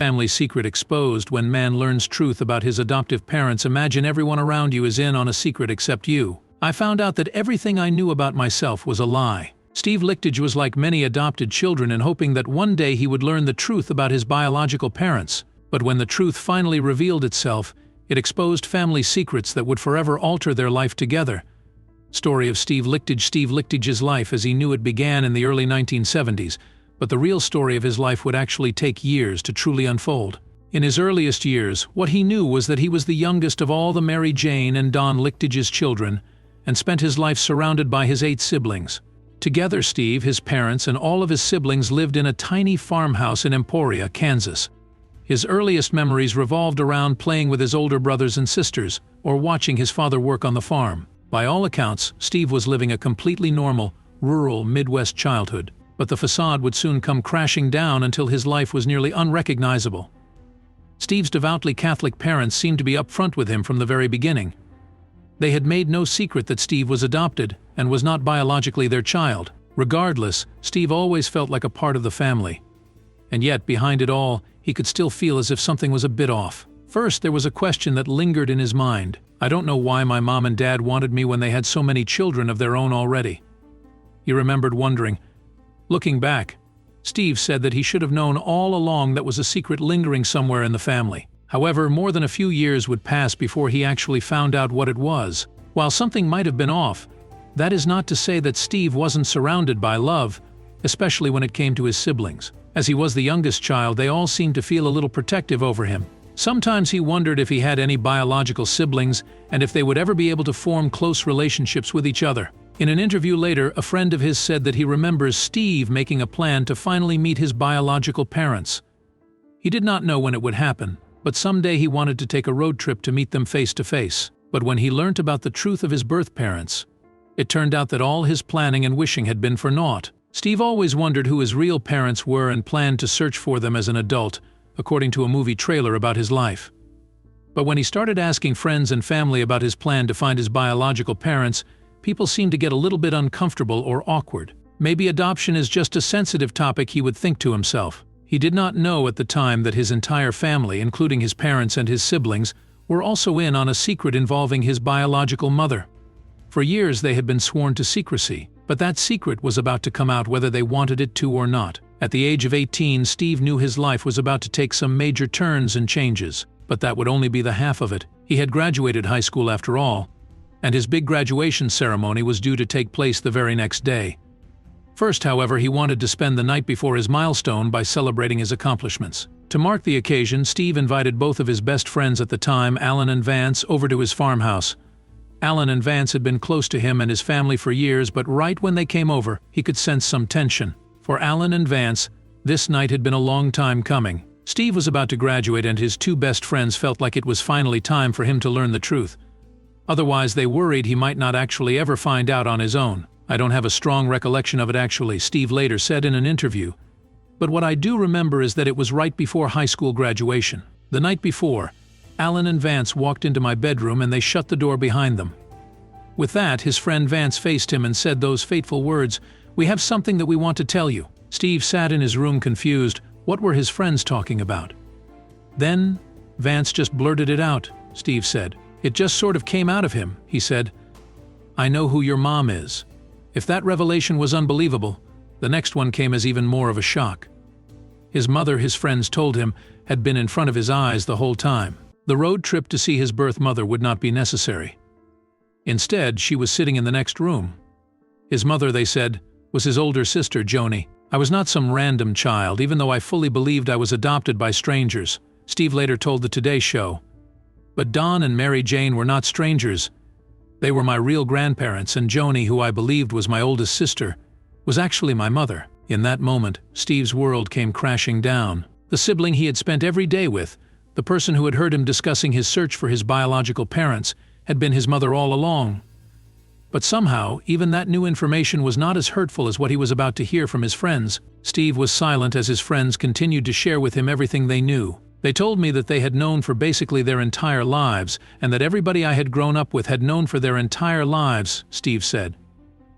Family secret exposed. When man learns truth about his adoptive parents, imagine everyone around you is in on a secret except you. I found out that everything I knew about myself was a lie. Steve Lichtage was like many adopted children in hoping that one day he would learn the truth about his biological parents. But when the truth finally revealed itself, it exposed family secrets that would forever alter their life together. Story of Steve Lichtage. Steve Lichtage's life as he knew it began in the early 1970s, but the real story of his life would actually take years to truly unfold. In his earliest years, what he knew was that he was the youngest of all the Mary Jane and Don Lichtage's children, and spent his life surrounded by his 8 siblings. Together, Steve, his parents, and all of his siblings lived in a tiny farmhouse in Emporia, Kansas. His earliest memories revolved around playing with his older brothers and sisters, or watching his father work on the farm. By all accounts, Steve was living a completely normal, rural Midwest childhood. But the facade would soon come crashing down until his life was nearly unrecognizable. Steve's devoutly Catholic parents seemed to be upfront with him from the very beginning. They had made no secret that Steve was adopted and was not biologically their child. Regardless, Steve always felt like a part of the family. And yet, behind it all, he could still feel as if something was a bit off. First, there was a question that lingered in his mind. I don't know why my mom and dad wanted me when they had so many children of their own already. He remembered wondering. Looking back, Steve said that he should have known all along that was a secret lingering somewhere in the family. However, more than a few years would pass before he actually found out what it was. While something might have been off, that is not to say that Steve wasn't surrounded by love, especially when it came to his siblings. As he was the youngest child, they all seemed to feel a little protective over him. Sometimes he wondered if he had any biological siblings and if they would ever be able to form close relationships with each other. In an interview later, a friend of his said that he remembers Steve making a plan to finally meet his biological parents. He did not know when it would happen, but someday he wanted to take a road trip to meet them face to face. But when he learnt about the truth of his birth parents, it turned out that all his planning and wishing had been for naught. Steve always wondered who his real parents were and planned to search for them as an adult, according to a movie trailer about his life. But when he started asking friends and family about his plan to find his biological parents, people seemed to get a little bit uncomfortable or awkward. Maybe adoption is just a sensitive topic, he would think to himself. He did not know at the time that his entire family, including his parents and his siblings, were also in on a secret involving his biological mother. For years they had been sworn to secrecy, but that secret was about to come out whether they wanted it to or not. At the age of 18, Steve knew his life was about to take some major turns and changes, but that would only be the half of it. He had graduated high school after all, and his big graduation ceremony was due to take place the very next day. First, however, he wanted to spend the night before his milestone by celebrating his accomplishments. To mark the occasion, Steve invited both of his best friends at the time, Alan and Vance, over to his farmhouse. Alan and Vance had been close to him and his family for years, but right when they came over, he could sense some tension. For Alan and Vance, this night had been a long time coming. Steve was about to graduate and his 2 best friends felt like it was finally time for him to learn the truth. Otherwise, they worried he might not actually ever find out on his own. I don't have a strong recollection of it actually, Steve later said in an interview. But what I do remember is that it was right before high school graduation. The night before, Alan and Vance walked into my bedroom and they shut the door behind them. With that, his friend Vance faced him and said those fateful words, "We have something that we want to tell you." Steve sat in his room confused. What were his friends talking about? Then, Vance just blurted it out, Steve said. It just sort of came out of him, he said. "I know who your mom is." If that revelation was unbelievable, the next one came as even more of a shock. His mother, his friends told him, had been in front of his eyes the whole time. The road trip to see his birth mother would not be necessary. Instead, she was sitting in the next room. His mother, they said, was his older sister, Joni. "I was not some random child, even though I fully believed I was adopted by strangers," Steve later told the Today Show. But Don and Mary Jane were not strangers. They were my real grandparents, and Joni, who I believed was my oldest sister, was actually my mother. In that moment, Steve's world came crashing down. The sibling he had spent every day with, the person who had heard him discussing his search for his biological parents, had been his mother all along. But somehow, even that new information was not as hurtful as what he was about to hear from his friends. Steve was silent as his friends continued to share with him everything they knew. They told me that they had known for basically their entire lives, and that everybody I had grown up with had known for their entire lives, Steve said.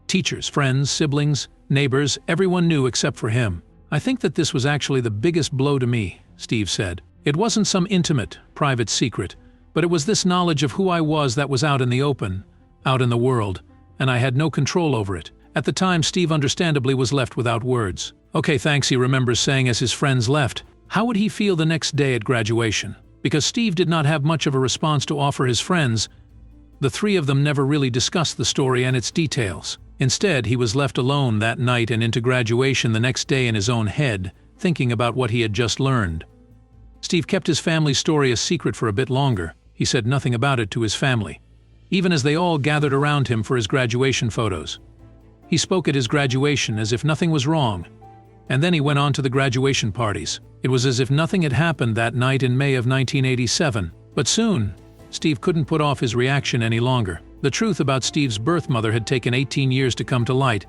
Teachers, friends, siblings, neighbors, everyone knew except for him. "I think that this was actually the biggest blow to me," Steve said. It wasn't some intimate, private secret, but it was this knowledge of who I was that was out in the open, out in the world, and I had no control over it. At the time, Steve understandably was left without words. Okay, thanks, he remembers saying as his friends left. How would he feel the next day at graduation? Because Steve did not have much of a response to offer his friends, the three of them never really discussed the story and its details. Instead, he was left alone that night and into graduation the next day in his own head, thinking about what he had just learned. Steve kept his family's story a secret for a bit longer. He said nothing about it to his family, even as they all gathered around him for his graduation photos. He spoke at his graduation as if nothing was wrong, and then he went on to the graduation parties. It was as if nothing had happened that night in May of 1987. But soon, Steve couldn't put off his reaction any longer. The truth about Steve's birth mother had taken 18 years to come to light,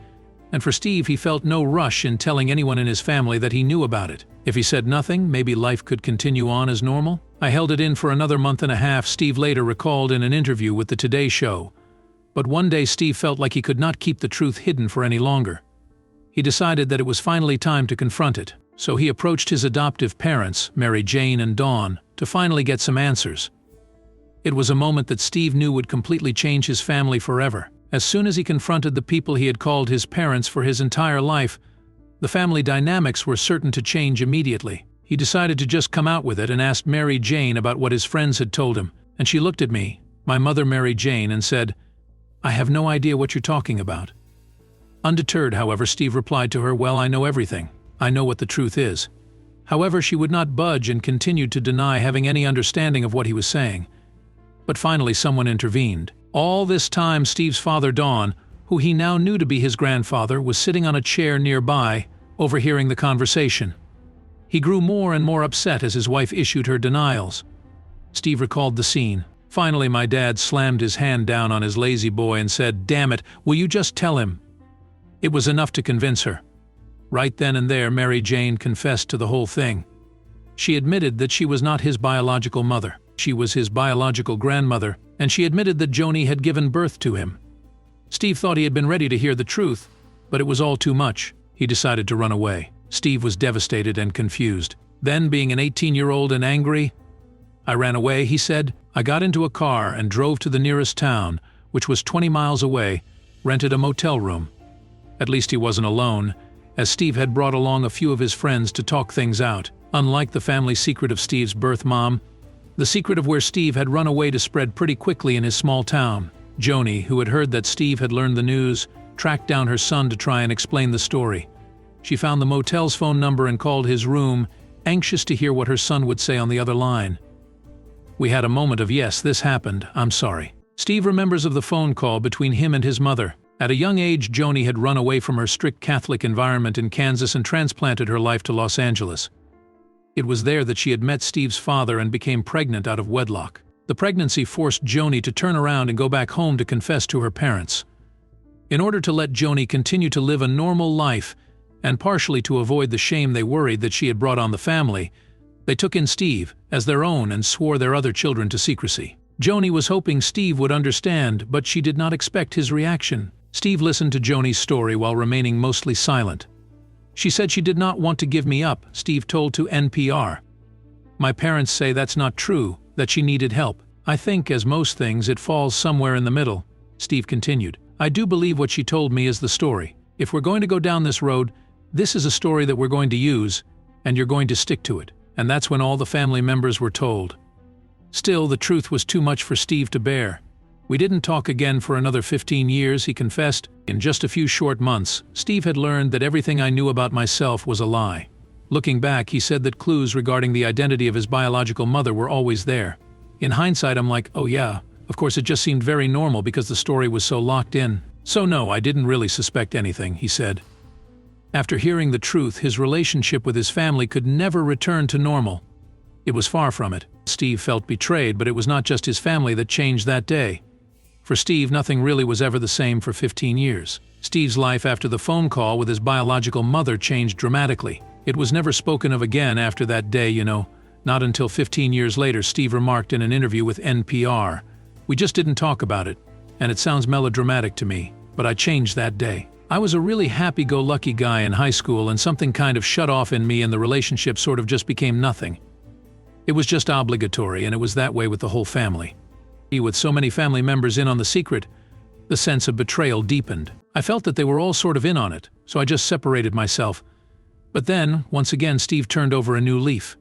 and for Steve he felt no rush in telling anyone in his family that he knew about it. If he said nothing, maybe life could continue on as normal. I held it in for another month and a half, Steve later recalled in an interview with the Today Show. But one day Steve felt like he could not keep the truth hidden for any longer. He decided that it was finally time to confront it, so he approached his adoptive parents, Mary Jane and Dawn, to finally get some answers. It was a moment that Steve knew would completely change his family forever. As soon as he confronted the people he had called his parents for his entire life, the family dynamics were certain to change immediately. He decided to just come out with it and asked Mary Jane about what his friends had told him, and she looked at me, my mother Mary Jane, and said, "I have no idea what you're talking about." Undeterred, however, Steve replied to her, "Well, I know everything. I know what the truth is." However, she would not budge and continued to deny having any understanding of what he was saying. But finally someone intervened. All this time, Steve's father, Don, who he now knew to be his grandfather, was sitting on a chair nearby, overhearing the conversation. He grew more and more upset as his wife issued her denials. Steve recalled the scene. Finally, my dad slammed his hand down on his lazy boy and said, "Damn it, will you just tell him?" It was enough to convince her. Right then and there, Mary Jane confessed to the whole thing. She admitted that she was not his biological mother. She was his biological grandmother, and she admitted that Joni had given birth to him. Steve thought he had been ready to hear the truth, but it was all too much. He decided to run away. Steve was devastated and confused. Then, being an 18-year-old and angry, "I ran away," he said. "I got into a car and drove to the nearest town, which was 20 miles away, rented a motel room." At least he wasn't alone, as Steve had brought along a few of his friends to talk things out. Unlike the family secret of Steve's birth mom, the secret of where Steve had run away to spread pretty quickly in his small town. Joni, who had heard that Steve had learned the news, tracked down her son to try and explain the story. She found the motel's phone number and called his room, anxious to hear what her son would say on the other line. "We had a moment of, yes, this happened, I'm sorry." Steve remembers of the phone call between him and his mother. At a young age, Joni had run away from her strict Catholic environment in Kansas and transplanted her life to Los Angeles. It was there that she had met Steve's father and became pregnant out of wedlock. The pregnancy forced Joni to turn around and go back home to confess to her parents. In order to let Joni continue to live a normal life, and partially to avoid the shame they worried that she had brought on the family, they took in Steve as their own and swore their other children to secrecy. Joni was hoping Steve would understand, but she did not expect his reaction. Steve listened to Joni's story while remaining mostly silent. "She said she did not want to give me up," Steve told to NPR. "My parents say that's not true, that she needed help. I think, as most things, it falls somewhere in the middle," Steve continued. "I do believe what she told me is the story. If we're going to go down this road, this is a story that we're going to use, and you're going to stick to it." And that's when all the family members were told. Still, the truth was too much for Steve to bear. "We didn't talk again for another 15 years, he confessed. In just a few short months, Steve had learned that everything I knew about myself was a lie. Looking back, he said that clues regarding the identity of his biological mother were always there. In hindsight, I'm like, oh yeah, of course it just seemed very normal because the story was so locked in. So no, I didn't really suspect anything," he said. After hearing the truth, his relationship with his family could never return to normal. It was far from it. Steve felt betrayed, but it was not just his family that changed that day. For Steve, nothing really was ever the same for 15 years. Steve's life after the phone call with his biological mother changed dramatically. It was never spoken of again after that day, you know. Not until 15 years later, Steve remarked in an interview with NPR, "We just didn't talk about it, and it sounds melodramatic to me, but I changed that day." I was a really happy-go-lucky guy in high school, and something kind of shut off in me and the relationship sort of just became nothing. It was just obligatory, and it was that way with the whole family. With so many family members in on the secret, the sense of betrayal deepened. I felt that they were all sort of in on it, so I just separated myself. But then, once again, Steve turned over a new leaf.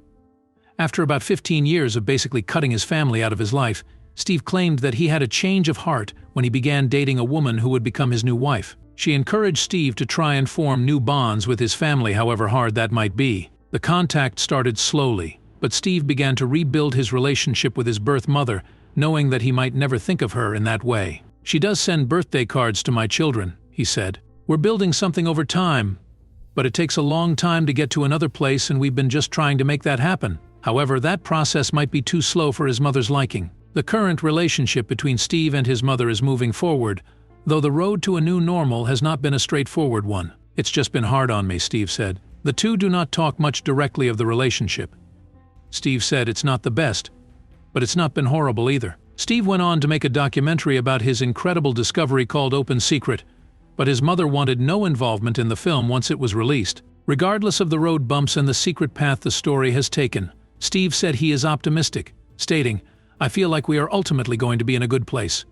After about 15 years of basically cutting his family out of his life, Steve claimed that he had a change of heart when he began dating a woman who would become his new wife. She encouraged Steve to try and form new bonds with his family, however hard that might be. The contact started slowly, but Steve began to rebuild his relationship with his birth mother, knowing that he might never think of her in that way. "She does send birthday cards to my children," he said. "We're building something over time, but it takes a long time to get to another place, and we've been just trying to make that happen." However, that process might be too slow for his mother's liking. The current relationship between Steve and his mother is moving forward, though the road to a new normal has not been a straightforward one. "It's just been hard on me," Steve said. The two do not talk much directly of the relationship. Steve said it's not the best, but it's not been horrible either. Steve went on to make a documentary about his incredible discovery called Open Secret, but his mother wanted no involvement in the film once it was released. Regardless of the road bumps and the secret path the story has taken, Steve said he is optimistic, stating, "I feel like we are ultimately going to be in a good place."